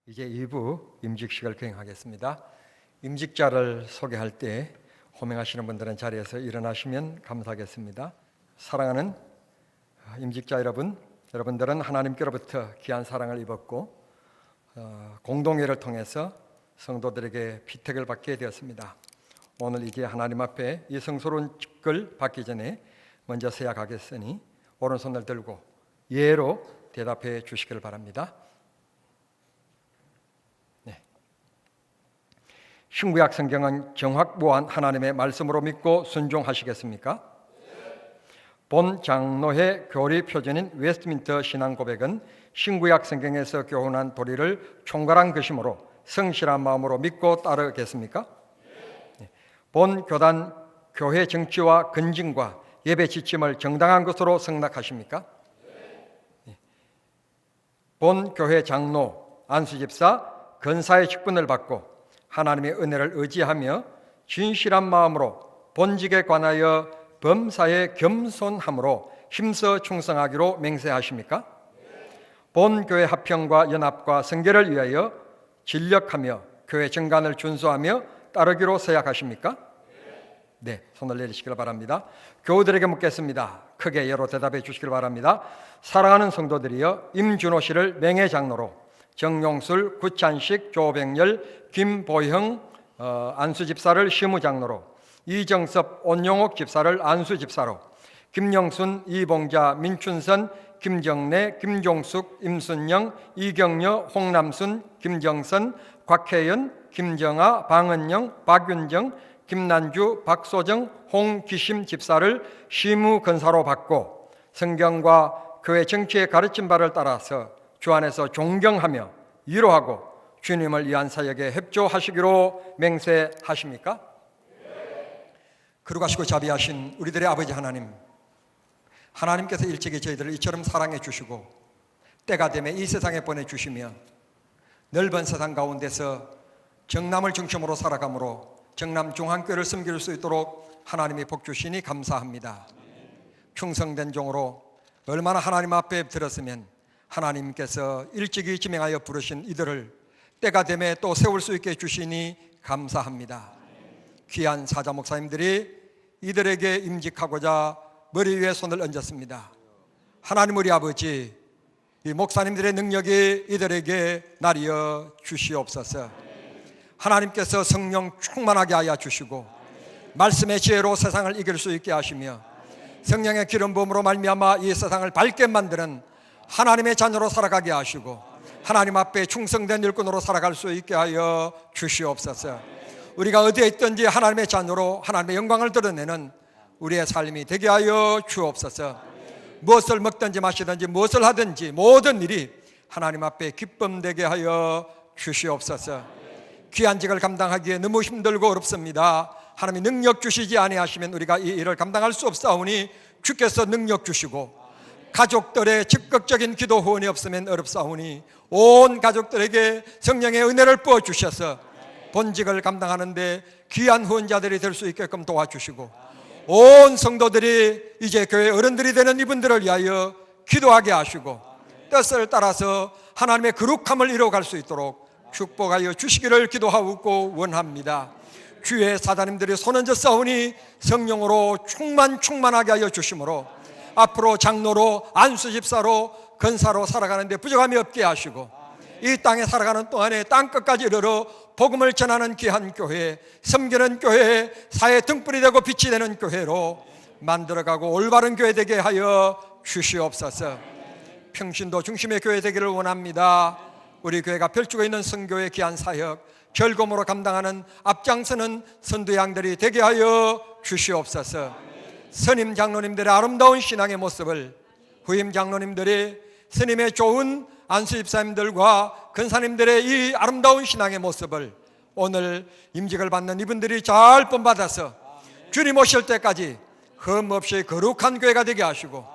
이제 2부 임직식을 거행하겠습니다. 임직자를 소개할 때 호명하시는 분들은 자리에서 일어나시면 감사하겠습니다. 사랑하는 임직자 여러분, 여러분들은 하나님께로부터 귀한 사랑을 입었고 공동회를 통해서 성도들에게 피택을 받게 되었습니다. 오늘 이제 하나님 앞에 이 성스러운 직을 받기 전에 먼저 서약하겠으니 오른손을 들고 예로 대답해 주시기를 바랍니다. 신구약 성경은 정확무한 하나님의 말씀으로 믿고 순종하시겠습니까? 본 장로회 교리 표준인 웨스트민스터 신앙 고백은 신구약 성경에서 교훈한 도리를 총괄한 것이므로 성실한 마음으로 믿고 따르겠습니까? 본 교단 교회 정치와 근징과 예배 지침을 정당한 것으로 승낙하십니까? 본 교회 장로 안수집사 건사의 직분을 받고 하나님의 은혜를 의지하며 진실한 마음으로 본직에 관하여 범사에 겸손함으로 힘써 충성하기로 맹세하십니까? 본 교회 합평과 연합과 성결을 위하여 진력하며 교회 정관을 준수하며 따르기로 서약하십니까? 네, 손을 내리시길 바랍니다. 교우들에게 묻겠습니다. 크게 예로 대답해 주시길 바랍니다. 사랑하는 성도들이여, 임준호 씨를 명예장로로, 정용술, 구찬식, 조백열, 김보형 안수집사를 시무장로로, 이정섭, 온용옥 집사를 안수집사로, 김영순, 이봉자, 민춘선, 김정래, 김종숙, 임순영, 이경여, 홍남순, 김정선, 곽혜연, 김정아, 방은영, 박윤정, 김난주, 박소정, 홍기심 집사를 시무건사로 받고 성경과 교회 정치의 가르친 바를 따라서 주 안에서 존경하며 위로하고 주님을 위한 사역에 협조하시기로 맹세하십니까? 거룩하시고 자비하신 우리들의 아버지 하나님, 하나님께서 일찍이 저희들을 이처럼 사랑해 주시고 때가 되면 이 세상에 보내주시며 넓은 세상 가운데서 정남을 중심으로 살아가므로 정남 중앙교회를 섬길 수 있도록 하나님이 복 주시니 감사합니다. 충성된 종으로 얼마나 하나님 앞에 들었으면 하나님께서 일찍이 지명하여 부르신 이들을 때가 되면 또 세울 수 있게 해주시니 감사합니다. 귀한 사자 목사님들이 이들에게 임직하고자 머리 위에 손을 얹었습니다. 하나님 우리 아버지, 이 목사님들의 능력이 이들에게 나리어 주시옵소서. 하나님께서 성령 충만하게 하여 주시고 말씀의 지혜로 세상을 이길 수 있게 하시며 성령의 기름 부음으로 말미암아 이 세상을 밝게 만드는 하나님의 자녀로 살아가게 하시고 하나님 앞에 충성된 일꾼으로 살아갈 수 있게 하여 주시옵소서. 우리가 어디에 있든지 하나님의 자녀로 하나님의 영광을 드러내는 우리의 삶이 되게 하여 주옵소서. 무엇을 먹든지 마시든지 무엇을 하든지 모든 일이 하나님 앞에 기쁨 되게 하여 주시옵소서. 귀한 직을 감당하기에 너무 힘들고 어렵습니다. 하나님이 능력 주시지 아니하시면 우리가 이 일을 감당할 수 없사오니 주께서 능력 주시고 가족들의 적극적인 기도 후원이 없으면 어렵사오니 온 가족들에게 성령의 은혜를 부어주셔서 본직을 감당하는데 귀한 후원자들이 될 수 있게끔 도와주시고 온 성도들이 이제 교회 어른들이 되는 이분들을 위하여 기도하게 하시고 뜻을 따라서 하나님의 거룩함을 이루어갈 수 있도록 축복하여 주시기를 기도하고 원합니다. 주의 사자님들이 손얹어 싸우니 성령으로 충만하게 하여 주심으로 앞으로 장로로 안수집사로 건사로 살아가는데 부족함이 없게 하시고 이 땅에 살아가는 동안에 땅끝까지 이르러 복음을 전하는 귀한 교회, 섬기는 교회, 사회 등불이 되고 빛이 되는 교회로 만들어가고 올바른 교회 되게 하여 주시옵소서. 평신도 중심의 교회 되기를 원합니다. 우리 교회가 펼치고 있는 선교의 귀한 사역 결검으로 감당하는 앞장서는 선두양들이 되게 하여 주시옵소서. 선임 장로님들의 아름다운 신앙의 모습을 후임 장로님들이 스님의 좋은 안수집사님들과 근사님들의 이 아름다운 신앙의 모습을 오늘 임직을 받는 이분들이 잘 본받아서 주님 오실 때까지 흠 없이 거룩한 교회가 되게 하시고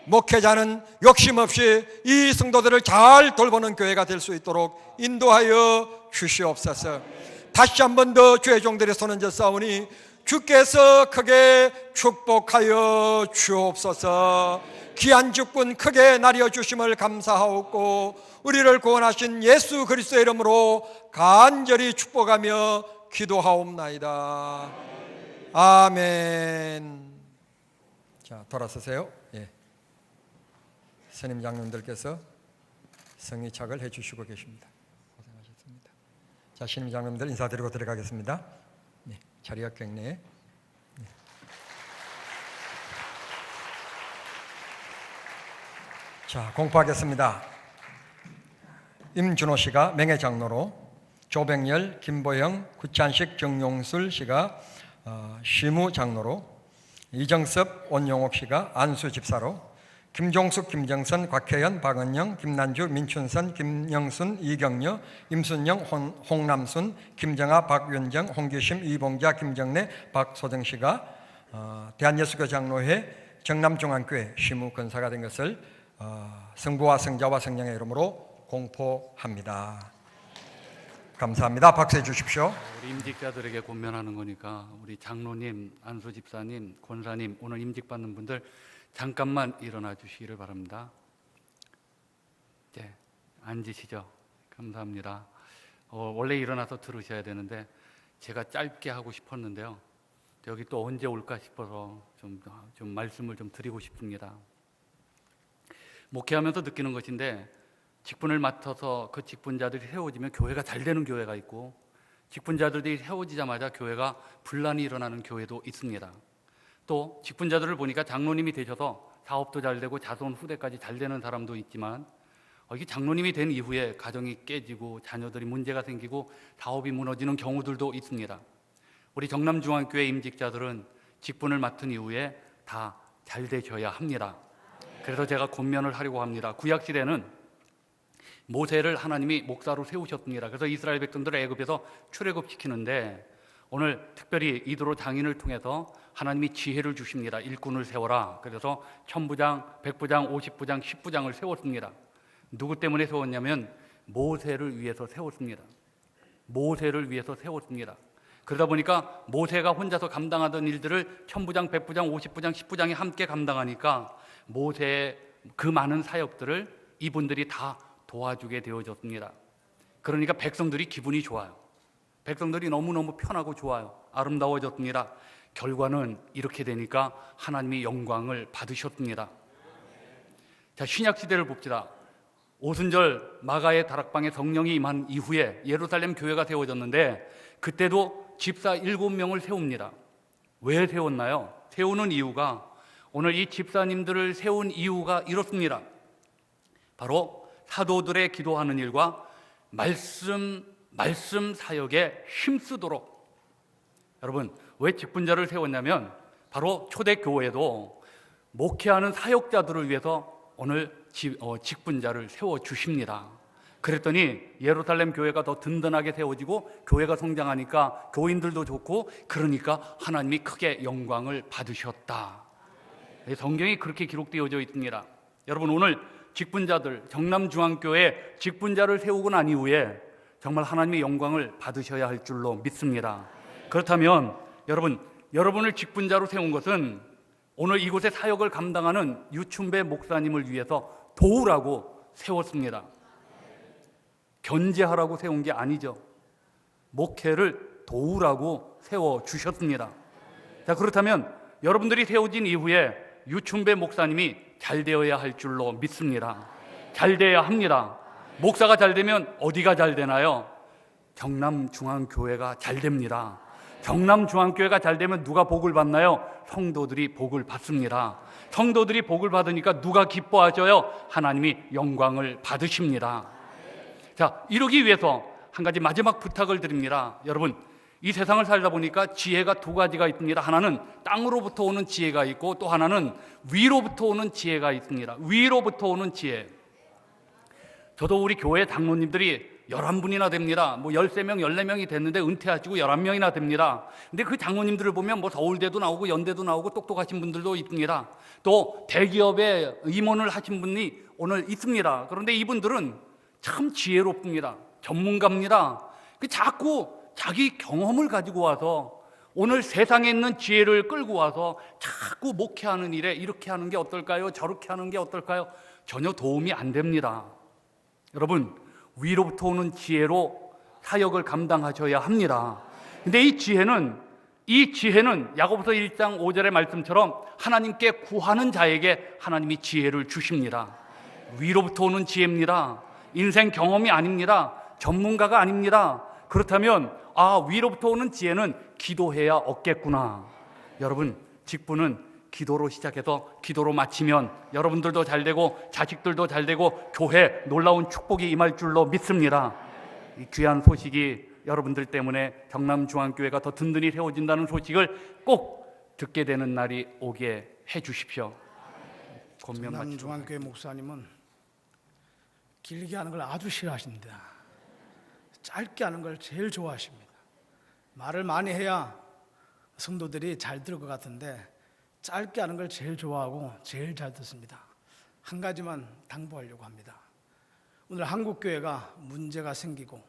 목회자는 욕심 없이 이 성도들을 잘 돌보는 교회가 될 수 있도록 인도하여 주시옵소서. 다시 한 번 더 주의 종들의 손을 얹어 싸우니 주께서 크게 축복하여 주옵소서. 귀한 직분 크게 나려 주심을 감사하옵고 우리를 구원하신 예수 그리스도의 이름으로 간절히 축복하며 기도하옵나이다. 아멘. 자, 돌아서세요. 예. 선임 장로님들께서 성의착을 해주시고 계십니다. 고생하셨습니다. 자, 신임 장로님들 인사드리고 들어가겠습니다. 네, 자리역 경례. 네. 자, 공포하겠습니다. 임준호 씨가 맹해장로로, 조백열, 김보영, 구찬식, 정용술 씨가 시무장로로, 이정섭, 온용옥 씨가 안수집사로, 김종숙, 김정선, 곽혜연, 박은영, 김난주, 민춘선, 김영순, 이경녀, 임순영, 홍남순, 김정아, 박윤정, 홍규심, 이봉자, 김정래, 박소정 씨가 대한예수교 장로회 정남중앙교회 시무권사가 된 것을 성부와 성자와 성령의 이름으로 공포합니다. 감사합니다. 박수해 주십시오. 우리 임직자들에게 권면하는 거니까 우리 장로님, 안수집사님, 권사님, 오늘 임직받는 분들 잠깐만 일어나 주시기를 바랍니다. 네, 앉으시죠. 감사합니다. 원래 일어나서 들으셔야 되는데 제가 짧게 하고 싶었는데요. 여기 또 언제 올까 싶어서 좀 말씀을 좀 드리고 싶습니다. 목회하면서 느끼는 것인데 직분을 맡아서 그 직분자들이 세워지면 교회가 잘 되는 교회가 있고 직분자들이 세워지자마자 교회가 분란이 일어나는 교회도 있습니다. 또 직분자들을 보니까 장로님이 되셔서 사업도 잘 되고 자손 후대까지 잘 되는 사람도 있지만 이게 장로님이 된 이후에 가정이 깨지고 자녀들이 문제가 생기고 사업이 무너지는 경우들도 있습니다. 우리 정남중앙교회 임직자들은 직분을 맡은 이후에 다 잘 되셔야 합니다. 그래서 제가 권면을 하려고 합니다. 구약시대는 모세를 하나님이 목사로 세우셨습니다. 그래서 이스라엘 백성들을 애굽에서 출애굽시키는데 오늘 특별히 이도로 장인을 통해서 하나님이 지혜를 주십니다. 일꾼을 세워라. 그래서 1000부장, 100부장, 50부장, 10부장을 세웠습니다. 누구 때문에 세웠냐면 모세를 위해서 세웠습니다. 모세를 위해서 세웠습니다. 그러다 보니까 모세가 혼자서 감당하던 일들을 1000부장, 100부장, 50부장, 10부장이 함께 감당하니까 모세의 그 많은 사역들을 이분들이 다 도와주게 되어졌습니다. 그러니까 백성들이 기분이 좋아요. 백성들이 너무너무 편하고 좋아요. 아름다워졌습니다. 결과는 이렇게 되니까 하나님이 영광을 받으셨습니다. 자, 신약시대를 봅시다. 오순절 마가의 다락방에 성령이 임한 이후에 예루살렘 교회가 세워졌는데 그때도 집사 7명을 세웁니다. 왜 세웠나요? 세우는 이유가 오늘 이 집사님들을 세운 이유가 이렇습니다. 바로 사도들의 기도하는 일과 말씀 사역에 힘쓰도록. 여러분, 왜 직분자를 세웠냐면 바로 초대교회도 목회하는 사역자들을 위해서 오늘 직분자를 세워주십니다. 그랬더니 예루살렘 교회가 더 든든하게 세워지고 교회가 성장하니까 교인들도 좋고 그러니까 하나님이 크게 영광을 받으셨다. 성경이 그렇게 기록되어져 있습니다. 여러분, 오늘 직분자들, 정남중앙교회 직분자를 세우고 난 이후에 정말 하나님의 영광을 받으셔야 할 줄로 믿습니다. 그렇다면 여러분을 직분자로 세운 것은 오늘 이곳에 사역을 감당하는 유춘배 목사님을 위해서 도우라고 세웠습니다. 견제하라고 세운 게 아니죠. 목회를 도우라고 세워주셨습니다. 자, 그렇다면 여러분들이 세워진 이후에 유춘배 목사님이 잘 되어야 할 줄로 믿습니다. 잘 되어야 합니다. 목사가 잘 되면 어디가 잘 되나요? 정남중앙교회가 잘 됩니다. 정남중앙교회가 잘 되면 누가 복을 받나요? 성도들이 복을 받습니다. 성도들이 복을 받으니까 누가 기뻐하셔요? 하나님이 영광을 받으십니다. 자, 이러기 위해서 한 가지 마지막 부탁을 드립니다. 여러분, 이 세상을 살다 보니까 지혜가 두 가지가 있습니다. 하나는 땅으로부터 오는 지혜가 있고 또 하나는 위로부터 오는 지혜가 있습니다. 위로부터 오는 지혜. 저도 우리 교회 장로님들이 11분이나 됩니다. 13명, 14명이 됐는데 은퇴하시고 11명이나 됩니다. 근데 그 장로님들을 보면 서울대도 나오고 연대도 나오고 똑똑하신 분들도 있습니다. 또 대기업에 임원을 하신 분이 오늘 있습니다. 그런데 이분들은 참 지혜롭습니다. 전문가입니다. 자꾸 자기 경험을 가지고 와서 오늘 세상에 있는 지혜를 끌고 와서 자꾸 목회하는 일에 이렇게 하는 게 어떨까요? 저렇게 하는 게 어떨까요? 전혀 도움이 안 됩니다. 여러분, 위로부터 오는 지혜로 사역을 감당하셔야 합니다. 근데 이 지혜는 야고보서 1장 5절의 말씀처럼 하나님께 구하는 자에게 하나님이 지혜를 주십니다. 위로부터 오는 지혜입니다. 인생 경험이 아닙니다. 전문가가 아닙니다. 그렇다면 위로부터 오는 지혜는 기도해야 얻겠구나. 여러분, 직분은 기도로 시작해서 기도로 마치면 여러분들도 잘 되고 자식들도 잘 되고 교회 놀라운 축복이 임할 줄로 믿습니다. 이 귀한 소식이 여러분들 때문에 경남중앙교회가 더 든든히 세워진다는 소식을 꼭 듣게 되는 날이 오게 해 주십시오. 경남중앙교회 목사님은 길게 하는 걸 아주 싫어하십니다. 짧게 하는 걸 제일 좋아하십니다. 말을 많이 해야 성도들이 잘 들을 것 같은데 짧게 하는 걸 제일 좋아하고 제일 잘 듣습니다. 한 가지만 당부하려고 합니다. 오늘 한국교회가 문제가 생기고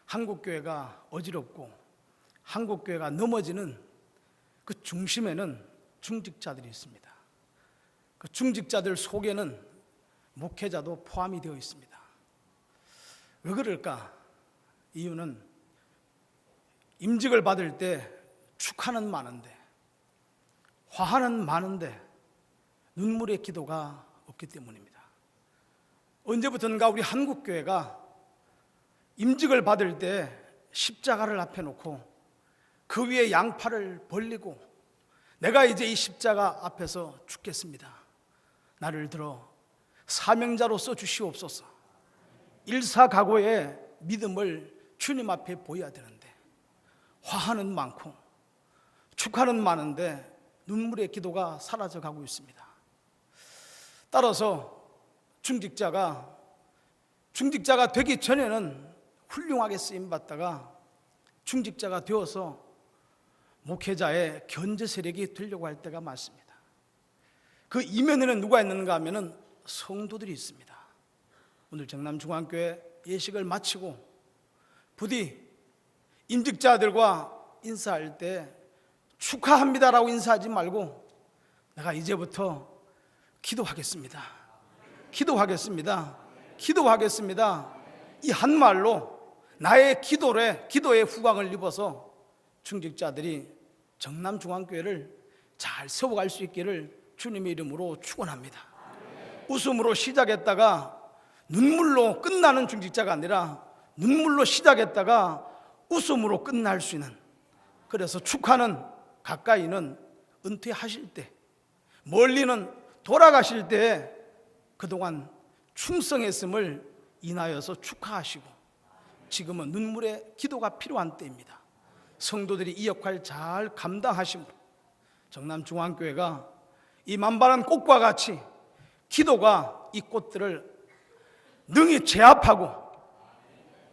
한국교회가 어지럽고 한국교회가 넘어지는 그 중심에는 중직자들이 있습니다. 그 중직자들 속에는 목회자도 포함이 되어 있습니다. 왜 그럴까? 이유는 임직을 받을 때 축하는 많은데 화하는 많은데 눈물의 기도가 없기 때문입니다. 언제부턴가 우리 한국교회가 임직을 받을 때 십자가를 앞에 놓고 그 위에 양팔을 벌리고 내가 이제 이 십자가 앞에서 죽겠습니다. 나를 들어 사명자로서 주시옵소서. 일사각오의 믿음을 주님 앞에 보여야 되는데 화하는 많고 축하는 많은데 눈물의 기도가 사라져가고 있습니다. 따라서 중직자가 되기 전에는 훌륭하게 쓰임받다가 중직자가 되어서 목회자의 견제 세력이 되려고 할 때가 많습니다. 그 이면에는 누가 있는가 하면은 성도들이 있습니다. 오늘 경남중앙교회 예식을 마치고 부디 임직자들과 인사할 때 축하합니다라고 인사하지 말고 내가 이제부터 기도하겠습니다. 이 한말로 나의 기도에 후광을 입어서 중직자들이 경남중앙교회를 잘 세워갈 수 있기를 주님의 이름으로 축원합니다. 웃음으로 시작했다가 눈물로 끝나는 중직자가 아니라 눈물로 시작했다가 웃음으로 끝날 수 있는, 그래서 축하는 가까이는 은퇴하실 때, 멀리는 돌아가실 때 그동안 충성했음을 인하여서 축하하시고 지금은 눈물의 기도가 필요한 때입니다. 성도들이 이 역할 잘 감당하심으로 경남중앙교회가 이 만발한 꽃과 같이 기도가 이 꽃들을 능히 제압하고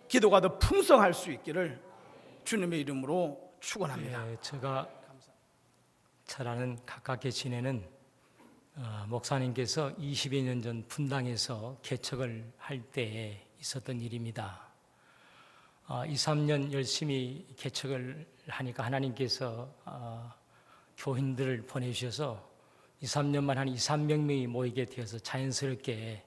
기도가 더 풍성할 수 있기를 주님의 이름으로 축원합니다. 제가 잘 아는 가깝게 지내는 목사님께서 20여 년 전 분당에서 개척을 할 때 있었던 일입니다. 2, 3년 열심히 개척을 하니까 하나님께서 교인들을 보내주셔서 2, 3년만 한 2, 300명이 모이게 되어서 자연스럽게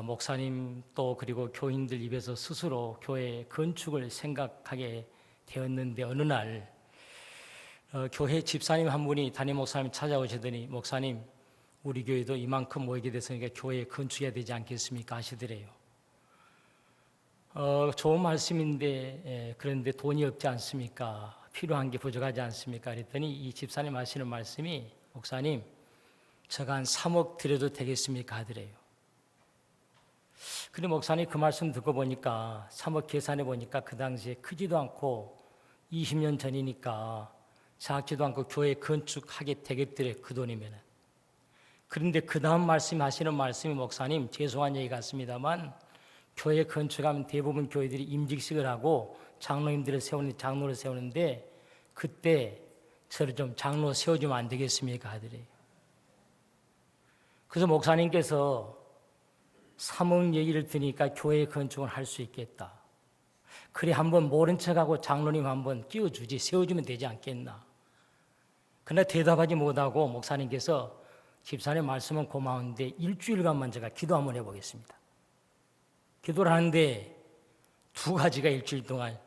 목사님 또 그리고 교인들 입에서 스스로 교회 건축을 생각하게 되었는데 어느 날 교회 집사님 한 분이 담임 목사님 찾아오시더니 목사님 우리 교회도 이만큼 모이게 됐으니까 교회 건축해야 되지 않겠습니까 하시더래요. 좋은 말씀인데 그런데 돈이 없지 않습니까? 필요한 게 부족하지 않습니까? 그랬더니 이 집사님 하시는 말씀이 목사님 제가 한 3억 드려도 되겠습니까? 하더래요. 근데 목사님 그 말씀 듣고 보니까 3억 계산해 보니까 그 당시에 크지도 않고 20년 전이니까 작지도 않고 교회 건축하게 되겠더래 그 돈이면은. 그런데 그 다음 말씀하시는 말씀이 목사님 죄송한 얘기 같습니다만 교회 건축하면 대부분 교회들이 임직식을 하고 장로님들을 장로를 세우는데 그때 저를 좀 장로 세워주면 안 되겠습니까? 하더래요. 그래서 목사님께서 3억 얘기를 드니까 교회 건축을 할 수 있겠다. 그래 한번 모른 척하고 장로님 한번 끼워주지, 세워주면 되지 않겠나. 그러나 대답하지 못하고 목사님께서 집사님 말씀은 고마운데 일주일간만 제가 기도 한번 해보겠습니다. 기도를 하는데 두 가지가 일주일 동안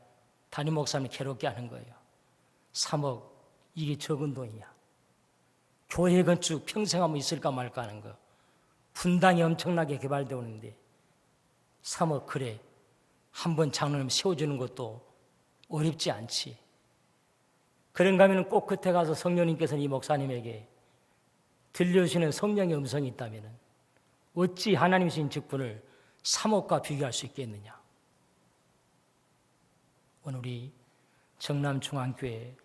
담임 목사님 괴롭게 하는 거예요. 3억, 이게 적은 돈이야. 교회 건축 평생 하면 있을까 말까 하는 거. 분당이 엄청나게 개발되었는데 3억, 그래 한번 장로님 세워주는 것도 어렵지 않지. 그런가 하면 꼭 끝에 가서 성령님께서는 이 목사님에게 들려주시는 성령의 음성이 있다면 어찌 하나님 주신 직분을 3억과 비교할 수 있겠느냐. 오늘 우리 정남중앙교회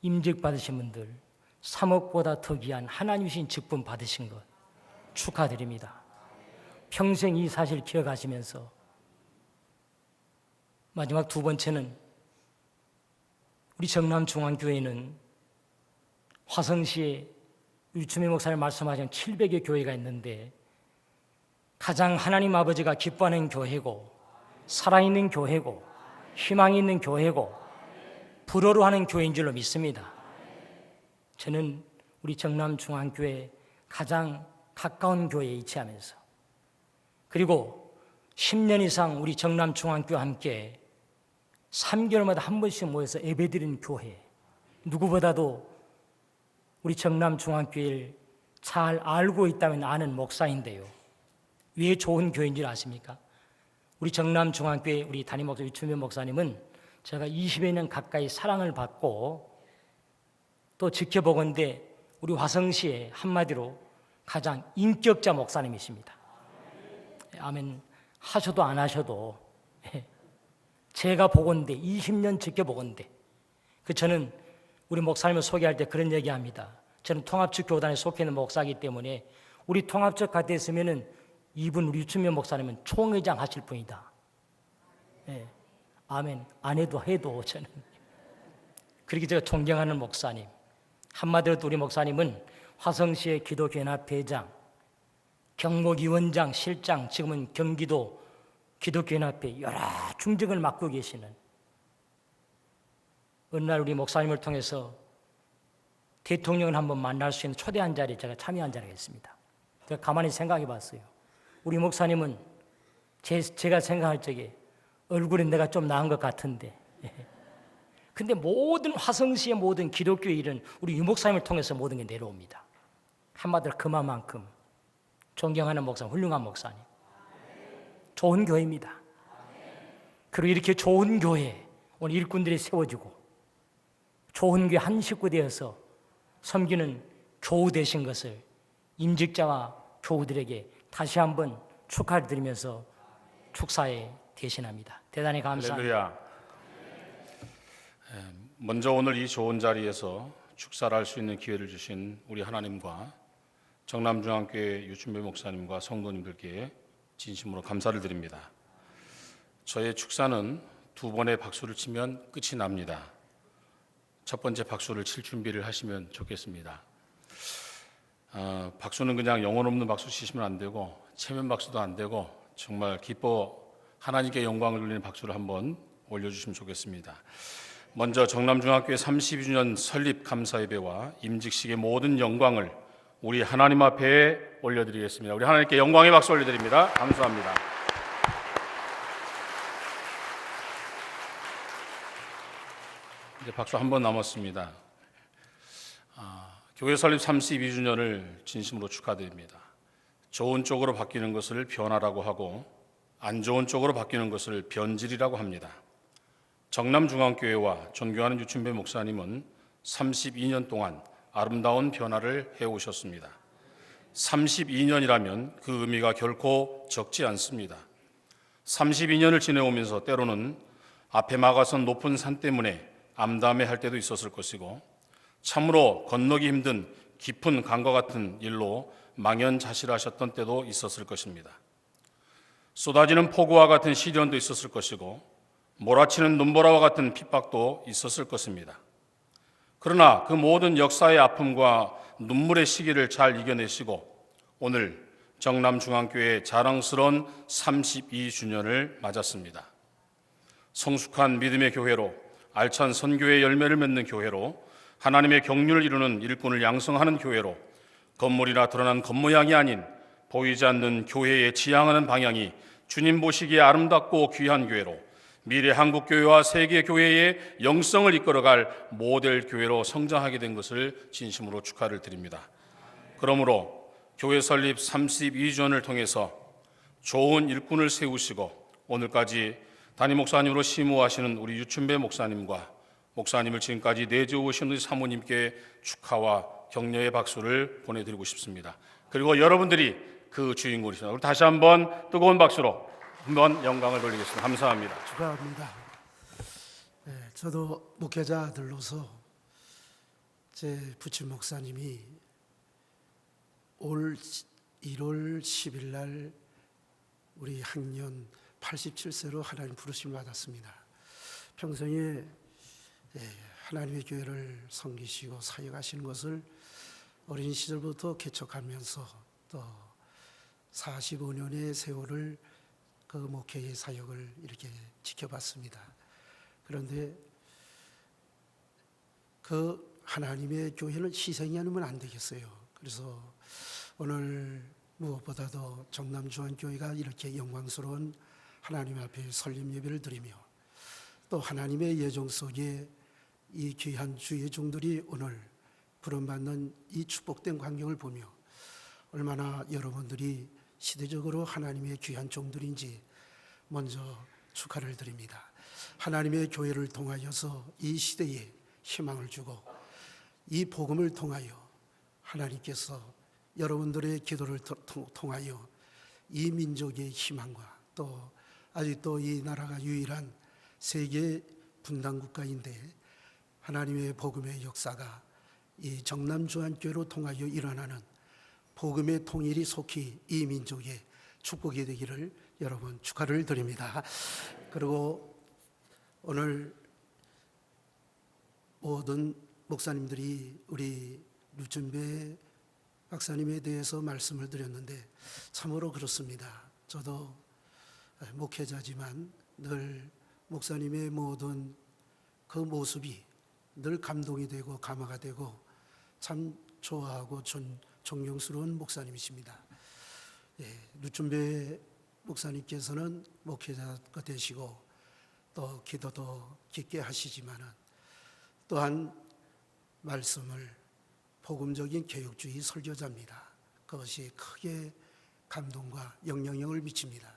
임직 받으신 분들 3억보다 더 귀한 하나님 주신 직분 받으신 것 축하드립니다. 평생 이 사실 기억하시면서 마지막 두 번째는 우리 정남중앙교회는 화성시에 우리 주미 목사님 말씀하신 700여 교회가 있는데 가장 하나님 아버지가 기뻐하는 교회고 살아있는 교회고 희망이 있는 교회고 불어로 하는 교회인 줄로 믿습니다. 저는 우리 정남중앙교회 가장 가까운 교회에 위치하면서 그리고 10년 이상 우리 정남중앙교회와 함께 3개월마다 한 번씩 모여서 예배드리는 교회, 누구보다도 우리 정남중앙교회를 잘 알고 있다면 아는 목사인데요. 왜 좋은 교회인 줄 아십니까? 우리 정남중앙교회 우리 담임 목사 유춘면 목사님은 제가 20여 년 가까이 사랑을 받고 또 지켜보건대 우리 화성시에 한마디로 가장 인격자 목사님이십니다. 아멘 하셔도 안 하셔도 제가 보건대 20년 지켜보건대 저는 우리 목사님을 소개할 때 그런 얘기합니다. 저는 통합적 교단에 속해 있는 목사이기 때문에 우리 통합적 가운데 있으면은 이분 우리 유춘면 목사님은 총회장 하실 분이다. 아멘. 안 해도 저는 그렇게 제가 존경하는 목사님. 한마디로 우리 목사님은 화성시의 기독교연합회장, 경목위원장, 실장, 지금은 경기도 기독교연합회 여러 중직을 맡고 계시는 어느 날 우리 목사님을 통해서 대통령을 한번 만날 수 있는 초대한 자리에 제가 참여한 자리가 있습니다. 제가 가만히 생각해 봤어요. 우리 목사님은 제가 생각할 적에 얼굴이 내가 좀 나은 것 같은데 근데 모든 화성시의 모든 기독교의 일은 우리 유 목사님을 통해서 모든 게 내려옵니다. 한마디로 그만큼 존경하는 목사님, 훌륭한 목사님. 좋은 교회입니다. 그리고 이렇게 좋은 교회 오늘 일꾼들이 세워지고 좋은 교회 한 식구 되어서 섬기는 교우 되신 것을 임직자와 교우들에게 다시 한번 축하를 드리면서 축사에 대신합니다. 대단히 감사합니다. 할렐루야. 먼저 오늘 이 좋은 자리에서 축사를 할 수 있는 기회를 주신 우리 하나님과 정남중앙교회 유춘배 목사님과 성도님들께 진심으로 감사를 드립니다. 저의 축사는 두 번의 박수를 치면 끝이 납니다. 첫 번째 박수를 칠 준비를 하시면 좋겠습니다. 박수는 그냥 영혼 없는 박수 치시면 안 되고 체면 박수도 안 되고 정말 기뻐 하나님께 영광을 돌리는 박수를 한번 올려주시면 좋겠습니다. 먼저 정남중학교의 32주년 설립 감사예배와 임직식의 모든 영광을 우리 하나님 앞에 올려드리겠습니다. 우리 하나님께 영광의 박수 올려드립니다. 감사합니다. 이제 박수 한 번 남았습니다. 교회 설립 32주년을 진심으로 축하드립니다. 좋은 쪽으로 바뀌는 것을 변화라고 하고 안 좋은 쪽으로 바뀌는 것을 변질이라고 합니다. 정남중앙교회와 존경하는 유춘배 목사님은 32년 동안 아름다운 변화를 해오셨습니다. 32년이라면 그 의미가 결코 적지 않습니다. 32년을 지내오면서 때로는 앞에 막아선 높은 산 때문에 암담해할 때도 있었을 것이고 참으로 건너기 힘든 깊은 강과 같은 일로 망연자실하셨던 때도 있었을 것입니다. 쏟아지는 폭우와 같은 시련도 있었을 것이고 몰아치는 눈보라와 같은 핍박도 있었을 것입니다. 그러나 그 모든 역사의 아픔과 눈물의 시기를 잘 이겨내시고 오늘 정남중앙교회의 자랑스러운 32주년을 맞았습니다. 성숙한 믿음의 교회로, 알찬 선교의 열매를 맺는 교회로, 하나님의 경륜을 이루는 일꾼을 양성하는 교회로, 건물이나 드러난 겉모양이 아닌 보이지 않는 교회에 지향하는 방향이 주님 보시기에 아름답고 귀한 교회로, 미래 한국교회와 세계교회의 영성을 이끌어갈 모델 교회로 성장하게 된 것을 진심으로 축하를 드립니다. 그러므로 교회 설립 32주년을 통해서 좋은 일꾼을 세우시고 오늘까지 담임 목사님으로 심우하시는 우리 유춘배 목사님과 목사님을 지금까지 내세우신 우리 사모님께 축하와 격려의 박수를 보내드리고 싶습니다. 그리고 여러분들이 그 주인공이십니다. 우리 다시 한번 뜨거운 박수로 한번 영광을 돌리겠습니다. 감사합니다. 축하합니다. 네, 저도 목회자들로서 제 부친 목사님이 올 1월 10일 날 우리 학년 87세로 하나님 부르심을 받았습니다. 평생에 하나님의 교회를 섬기시고 사역하시는 것을 어린 시절부터 개척하면서 또 45년의 세월을 그 목회의 사역을 이렇게 지켜봤습니다. 그런데 그 하나님의 교회는 희생이 아니면 안 되겠어요. 그래서 오늘 무엇보다도 정남중앙교회가 이렇게 영광스러운 하나님 앞에 설립 예배를 드리며 또 하나님의 예정 속에 이 귀한 주의 종들이 오늘 부름받는 이 축복된 광경을 보며 얼마나 여러분들이 시대적으로 하나님의 귀한 종들인지 먼저 축하를 드립니다. 하나님의 교회를 통하여서 이 시대에 희망을 주고 이 복음을 통하여 하나님께서 여러분들의 기도를 통하여 이 민족의 희망과 또 아직도 이 나라가 유일한 세계 분단 국가인데 하나님의 복음의 역사가 이 정남중앙교회로 통하여 일어나는 복음의 통일이 속히 이 민족의 축복이 되기를 여러분 축하를 드립니다. 그리고 오늘 모든 목사님들이 우리 류준배 박사님에 대해서 말씀을 드렸는데 참으로 그렇습니다. 저도 목회자지만 늘 목사님의 모든 그 모습이 늘 감동이 되고 감화가 되고 참 좋아하고 존경스러운 목사님이십니다. 류준배 목사님께서는 목회자가 되시고 또 기도도 깊게 하시지만은 또한 말씀을 복음적인 개혁주의 설교자입니다. 그것이 크게 감동과 영향력을 미칩니다.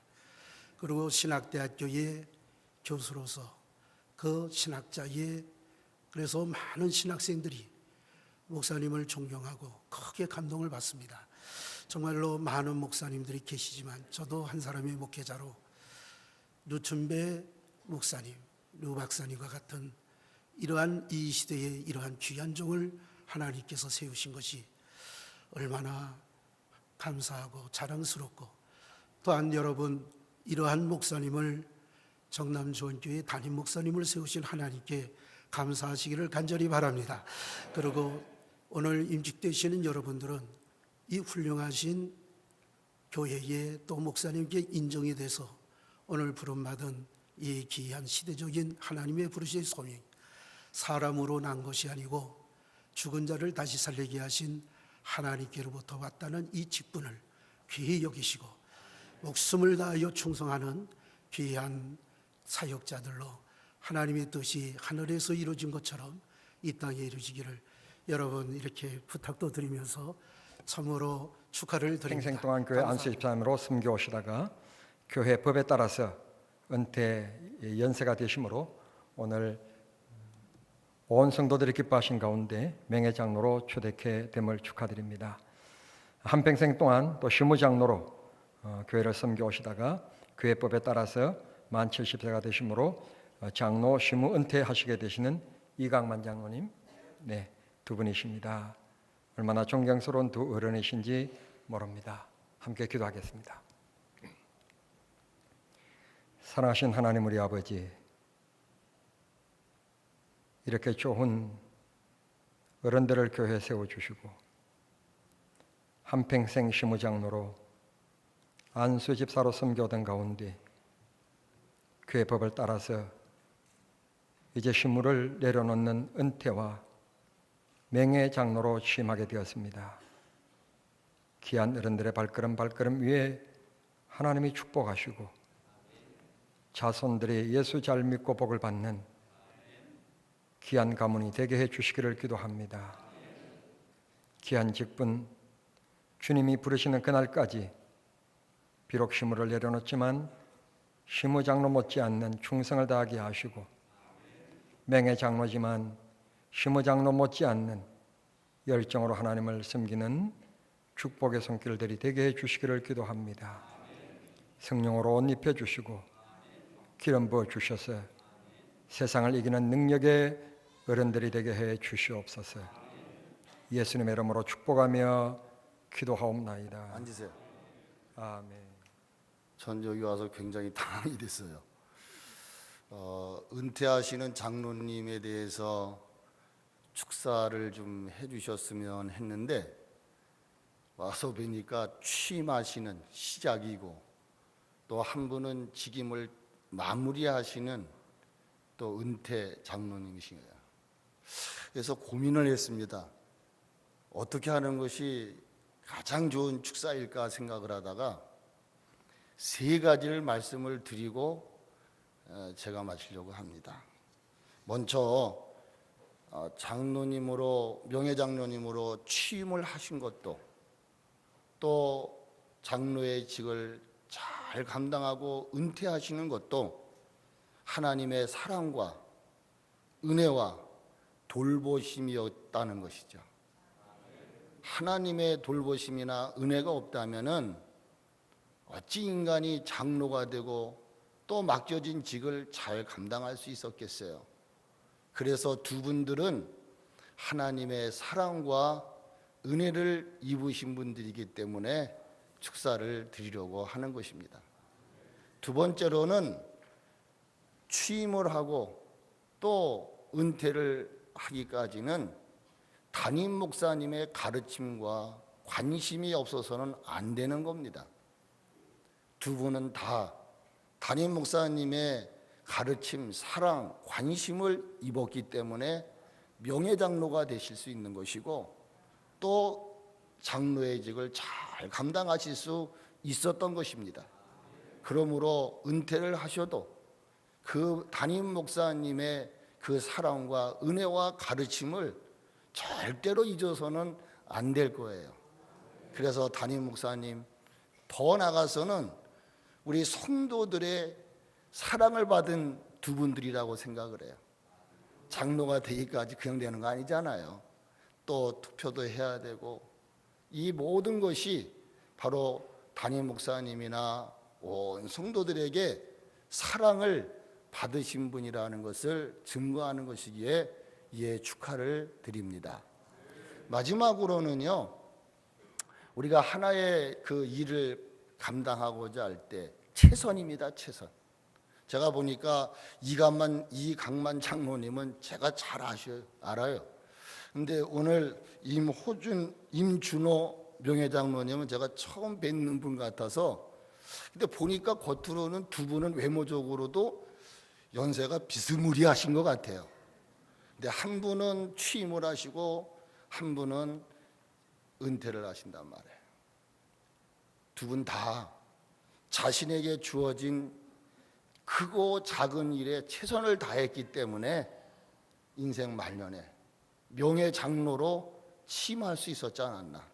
그리고 신학대학교의 교수로서 그 신학자의 그래서 많은 신학생들이 목사님을 존경하고 크게 감동을 받습니다. 정말로 많은 목사님들이 계시지만 저도 한 사람의 목회자로 류춘배 목사님, 류 박사님과 같은 이러한 이 시대의 이러한 귀한 종을 하나님께서 세우신 것이 얼마나 감사하고 자랑스럽고 또한 여러분 이러한 목사님을 정남중앙교회 담임 목사님을 세우신 하나님께 감사하시기를 간절히 바랍니다. 그리고 오늘 임직되시는 여러분들은 이 훌륭하신 교회에 또 목사님께 인정이 돼서 오늘 부름받은 이 귀한 시대적인 하나님의 부르신 소명, 사람으로 난 것이 아니고 죽은 자를 다시 살리게 하신 하나님께로부터 왔다는 이 직분을 귀히 여기시고 목숨을 다하여 충성하는 귀한 사역자들로 하나님의 뜻이 하늘에서 이루어진 것처럼 이 땅에 이루어지기를 여러분 이렇게 부탁도 드리면서 참으로 축하를 드립니다. 평생 동안 교회 안수집사님으로 섬겨오시다가 교회 법에 따라서 은퇴 연세가 되심으로 오늘 온 성도들이 기뻐하신 가운데 명예장로로 초대케 됨을 축하드립니다. 한평생 동안 또 시무장로로 교회를 섬겨오시다가 교회법에 따라서 만 70세가 되심으로 장로 시무 은퇴하시게 되시는 이강만 장로님, 네, 두 분이십니다. 얼마나 존경스러운 두 어른이신지 모릅니다. 함께 기도하겠습니다. 사랑하신 하나님 우리 아버지, 이렇게 좋은 어른들을 교회에 세워주시고 한평생 시무장로로 안수집사로 섬겨오던 가운데 교회 법을 따라서 이제 신무를 내려놓는 은퇴와 맹의 장로로 취임하게 되었습니다. 귀한 어른들의 발걸음 위에 하나님이 축복하시고 자손들이 예수 잘 믿고 복을 받는 귀한 가문이 되게 해 주시기를 기도합니다. 귀한 직분 주님이 부르시는 그날까지 비록 시무를 내려놓지만 시무장로 못지않는 충성을 다하게 하시고 맹의 장로지만 시무장로 못지않는 열정으로 하나님을 섬기는 축복의 손길들이 되게 해 주시기를 기도합니다. 성령으로 옷 입혀 주시고 기름 부어 주셔서 세상을 이기는 능력의 어른들이 되게 해 주시옵소서. 예수님의 이름으로 축복하며 기도하옵나이다. 앉으세요. 아멘. 전 여기 와서 굉장히 당황이 됐어요. 은퇴하시는 장로님에 대해서 축사를 좀 해주셨으면 했는데 와서 뵈니까 취임하시는 시작이고 또 한 분은 직임을 마무리하시는 또 은퇴 장로님이신 거예요. 그래서 고민을 했습니다. 어떻게 하는 것이 가장 좋은 축사일까 생각을 하다가 세 가지를 말씀을 드리고 제가 마치려고 합니다. 먼저 장로님으로 명예장로님으로 취임을 하신 것도 또 장로의 직을 잘 감당하고 은퇴하시는 것도 하나님의 사랑과 은혜와 돌보심이었다는 것이죠. 하나님의 돌보심이나 은혜가 없다면은 어찌 인간이 장로가 되고 또 맡겨진 직을 잘 감당할 수 있었겠어요. 그래서 두 분들은 하나님의 사랑과 은혜를 입으신 분들이기 때문에 축사를 드리려고 하는 것입니다. 두 번째로는 취임을 하고 또 은퇴를 하기까지는 담임 목사님의 가르침과 관심이 없어서는 안 되는 겁니다. 두 분은 다 담임 목사님의 가르침, 사랑, 관심을 입었기 때문에 명예장로가 되실 수 있는 것이고 또 장로의 직을 잘 감당하실 수 있었던 것입니다. 그러므로 은퇴를 하셔도 그 담임 목사님의 그 사랑과 은혜와 가르침을 절대로 잊어서는 안 될 거예요. 그래서 담임 목사님, 더 나아가서는 우리 성도들의 사랑을 받은 두 분들이라고 생각을 해요. 장로가 되기까지 그냥 되는 거 아니잖아요. 또 투표도 해야 되고 이 모든 것이 바로 담임 목사님이나 온 성도들에게 사랑을 받으신 분이라는 것을 증거하는 것이기에 예, 축하를 드립니다. 마지막으로는요, 우리가 하나의 그 일을 감당하고자 할 때 최선입니다. 최선. 제가 보니까 이강만 장로님은 제가 잘 알아요. 근데 오늘 임준호 명예장로님은 제가 처음 뵙는 분 같아서, 근데 보니까 겉으로는 두 분은 외모적으로도 연세가 비스무리하신 것 같아요. 근데 한 분은 취임을 하시고 한 분은 은퇴를 하신단 말이에요. 두 분 다 자신에게 주어진 크고 작은 일에 최선을 다했기 때문에 인생 말년에 명예장로로 취임할 수 있었지 않았나.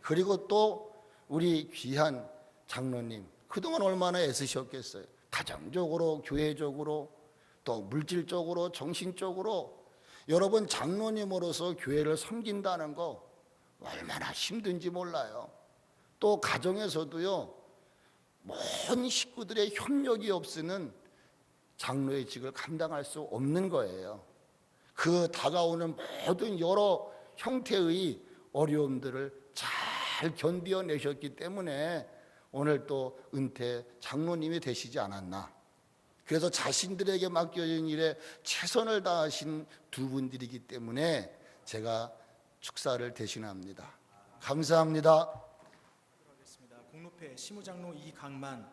그리고 또 우리 귀한 장로님, 그동안 얼마나 애쓰셨겠어요. 가정적으로, 교회적으로, 또 물질적으로, 정신적으로 여러분 장로님으로서 교회를 섬긴다는 거 얼마나 힘든지 몰라요. 또 가정에서도요, 모든 식구들의 협력이 없으면 장로의 직을 감당할 수 없는 거예요. 그 다가오는 모든 여러 형태의 어려움들을 잘 견뎌내셨기 때문에 오늘 또 은퇴 장로님이 되시지 않았나. 그래서 자신들에게 맡겨진 일에 최선을 다하신 두 분들이기 때문에 제가 축사를 대신합니다. 감사합니다. 공로패 시무장로 이강만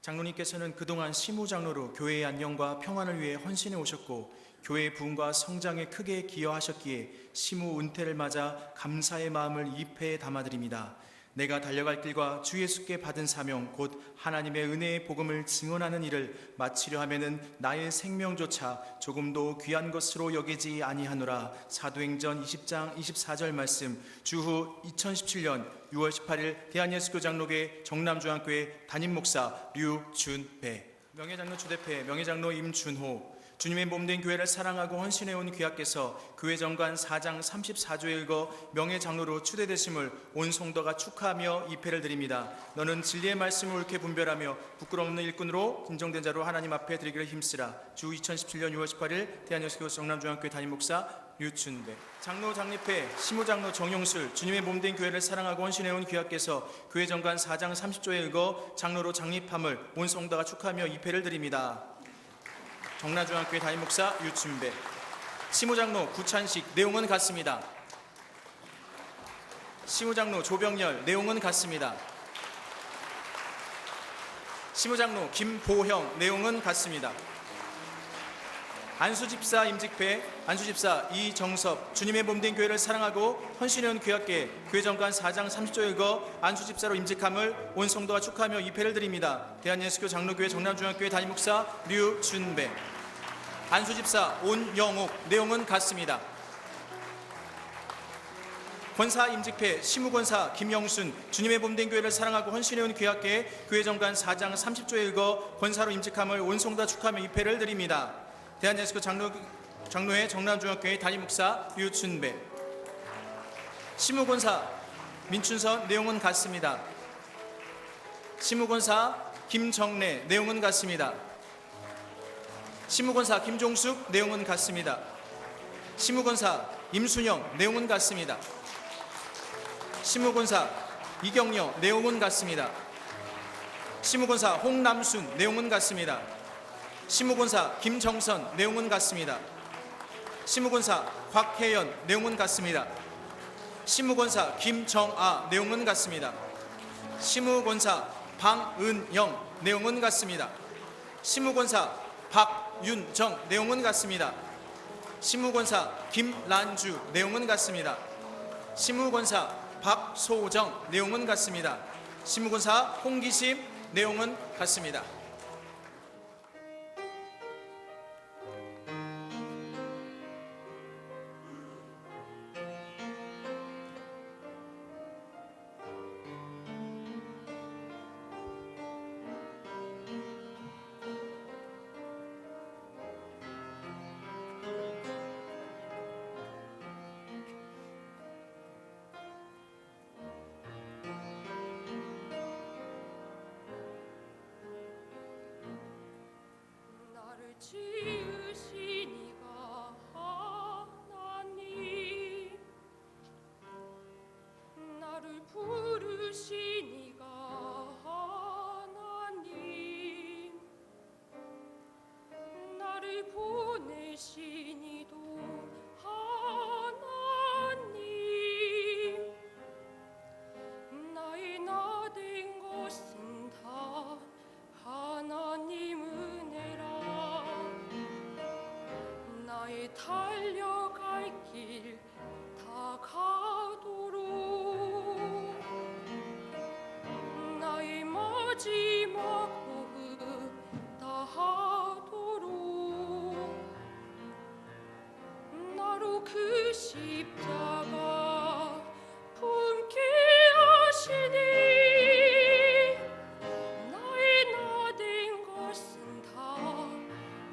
장로님께서는 그동안 시무장로로 교회의 안녕과 평안을 위해 헌신해 오셨고 교회 부흥과 성장에 크게 기여하셨기에 시무 은퇴를 맞아 감사의 마음을 이 패에 담아드립니다. 내가 달려갈 길과 주 예수께 받은 사명 곧 하나님의 은혜의 복음을 증언하는 일을 마치려 하면은 나의 생명조차 조금도 귀한 것으로 여기지 아니하노라. 사도행전 20장 24절 말씀. 주후 2017년 6월 18일 대한예수교 장로교회 정남중앙교회 담임 목사 류준배, 명예장로 주대패 명예장로 임준호, 주님의 몸된 교회를 사랑하고 헌신해온 귀하께서 교회 정관 4장 34조에 읽어 명예장로로 추대되심을 온 성도가 축하하며 입회를 드립니다. 너는 진리의 말씀을 옳게 분별하며 부끄러움 없는 일꾼으로 인정된 자로 하나님 앞에 드리기를 힘쓰라. 주 2017년 6월 18일 대한예수교 정남중앙교회 담임 목사 류춘배, 장로 장립회 시무장로 정용술, 주님의 몸된 교회를 사랑하고 헌신해온 귀하께서 교회 정관 4장 30조에 읽어 장로로 장립함을 온 성도가 축하하며 입회를 드립니다. 정남중앙교회 담임 목사 유춘배, 시무장로 구찬식, 내용은 같습니다. 시무장로 조병열, 내용은 같습니다. 시무장로 김보형, 내용은 같습니다. 안수집사 임직회 안수집사 이정섭, 주님의 몸된 교회를 사랑하고 헌신해온 귀하께 교회 정관 4장 30조 읽어 안수집사로 임직함을 온 성도가 축하하며 입회를 드립니다. 대한예수교 장로교회 정남중앙교회 담임 목사 류준배, 안수집사 온영옥, 내용은 같습니다. 권사 임직회 시무권사 김영순, 주님의 몸된 교회를 사랑하고 헌신해온 귀하께 교회 정관 4장 30조에 읽어 권사로 임직함을 온 성도가 축하하며 입회를 드립니다. 대한예수교 장로회 정남중앙교회 담임 목사 류춘배, 시무권사 민춘선, 내용은 같습니다. 시무권사 김정래, 내용은 같습니다. 시무권사 김종숙, 내용은 같습니다. 시무권사 임순영, 내용은 같습니다. 시무권사 이경여, 내용은 같습니다. 시무권사 홍남순, 내용은 같습니다. 시무권사 김정선, 내용은 같습니다. 시무권사 곽혜연, 내용은 같습니다. 시무권사 김정아, 내용은 같습니다. 시무권사 방은영, 내용은 같습니다. 시무권사 박윤정, 내용은 같습니다. 시무권사 김란주, 내용은 같습니다. 시무권사 박소정, 내용은 같습니다. 시무권사 홍기심, 내용은 같습니다. 지으시니가 하나님, 나를 부르시니가 하나님, 나를 보내시니도 하나님, 나의 나된 것은 다 하나님 은혜라. 나의 달려갈 길 다 가도록, 나의 마지막 호흡 다 하도록, 나로 그 십자가 품게 하시니 나의 나된 것은 다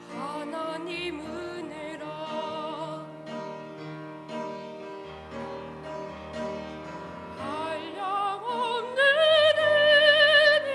하나님 은혜라. 한량없는 은혜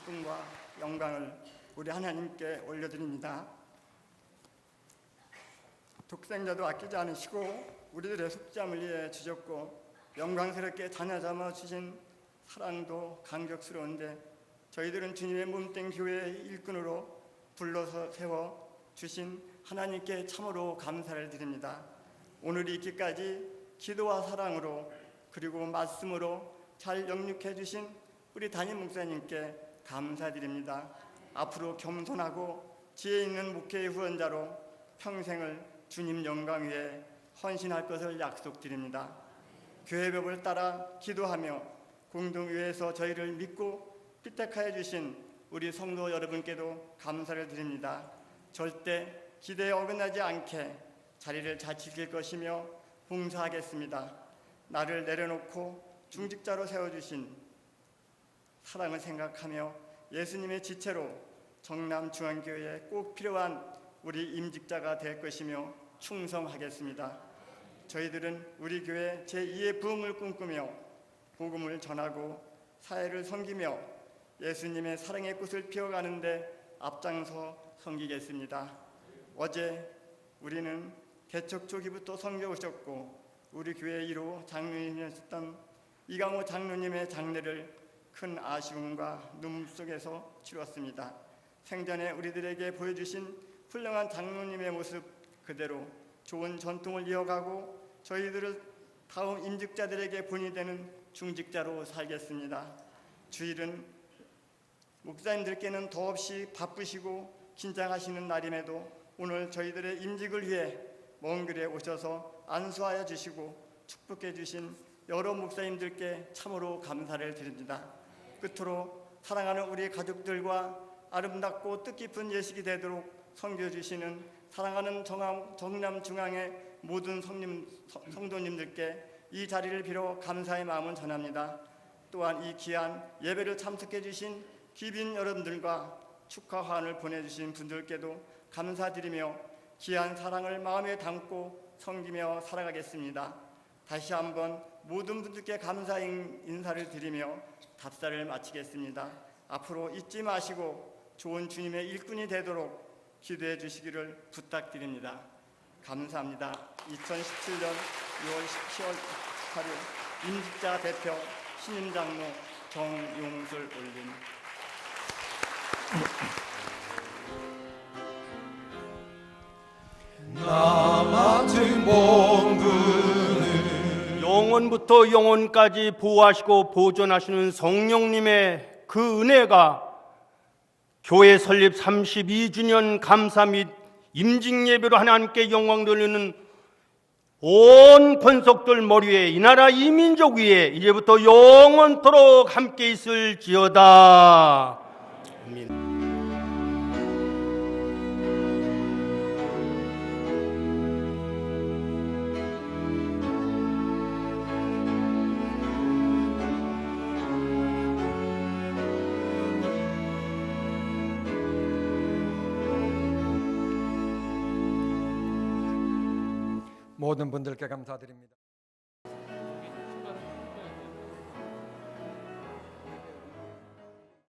기쁨과 영광을 우리 하나님께 올려드립니다. 독생자도 아끼지 않으시고 우리들의 속죄함을 위해 주셨고 영광스럽게 자녀 삼아 주신 사랑도 감격스러운데 저희들은 주님의 몸된 교회의 일꾼으로 불러서 세워 주신 하나님께 참으로 감사를 드립니다. 오늘 있기까지 기도와 사랑으로 그리고 말씀으로 잘 영육해 주신 우리 담임 목사님께 감사드립니다. 앞으로 겸손하고 지혜 있는 목회의 후원자로 평생을 주님 영광 위에 헌신할 것을 약속드립니다. 교회 법을 따라 기도하며 공동위에서 저희를 믿고 피택하여 주신 우리 성도 여러분께도 감사를 드립니다. 절대 기대에 어긋나지 않게 자리를 잘 지킬 것이며 봉사하겠습니다. 나를 내려놓고 중직자로 세워주신 사랑을 생각하며 예수님의 지체로 정남중앙교회에 꼭 필요한 우리 임직자가 될 것이며 충성하겠습니다. 저희들은 우리 교회 제2의 부흥을 꿈꾸며 복음을 전하고 사회를 섬기며 예수님의 사랑의 꽃을 피워가는데 앞장서 섬기겠습니다. 어제 우리는 개척 초기부터 섬겨오셨고 우리 교회 1호 장로님이셨던 이강호 장로님의 장례를 큰 아쉬움과 눈물 속에서 치렀습니다. 생전에 우리들에게 보여주신 훌륭한 장로님의 모습 그대로 좋은 전통을 이어가고 저희들을 다음 임직자들에게 본이 되는 중직자로 살겠습니다. 주일은 목사님들께는 더없이 바쁘시고 긴장하시는 날임에도 오늘 저희들의 임직을 위해 먼 길에 오셔서 안수하여 주시고 축복해 주신 여러 목사님들께 참으로 감사를 드립니다. 끝으로 사랑하는 우리 가족들과 아름답고 뜻깊은 예식이 되도록 섬겨주시는 사랑하는 정남중앙의 모든 성도님들께 이 자리를 빌어 감사의 마음을 전합니다. 또한 이 귀한 예배를 참석해 주신 귀빈 여러분들과 축하 환을 보내주신 분들께도 감사드리며 귀한 사랑을 마음에 담고 섬기며 살아가겠습니다. 다시 한번 모든 분들께 감사 인사를 드리며 답사를 마치겠습니다. 앞으로 잊지 마시고 좋은 주님의 일꾼이 되도록 기도해 주시기를 부탁드립니다. 감사합니다. 2017년 6월 10월 18일 임직자 대표 신임장로 정용술 올림. 나 맡은 본분을 영원부터 영원까지 보호하시고 보존하시는 성령님의 그 은혜가 교회 설립 32주년 감사 및 임직 예배로 하나님께 영광 돌리는 온 권속들 머리 위에 이 나라 이 민족 위에 이제부터 영원토록 함께 있을지어다. 아멘. 모든 분들께 감사드립니다.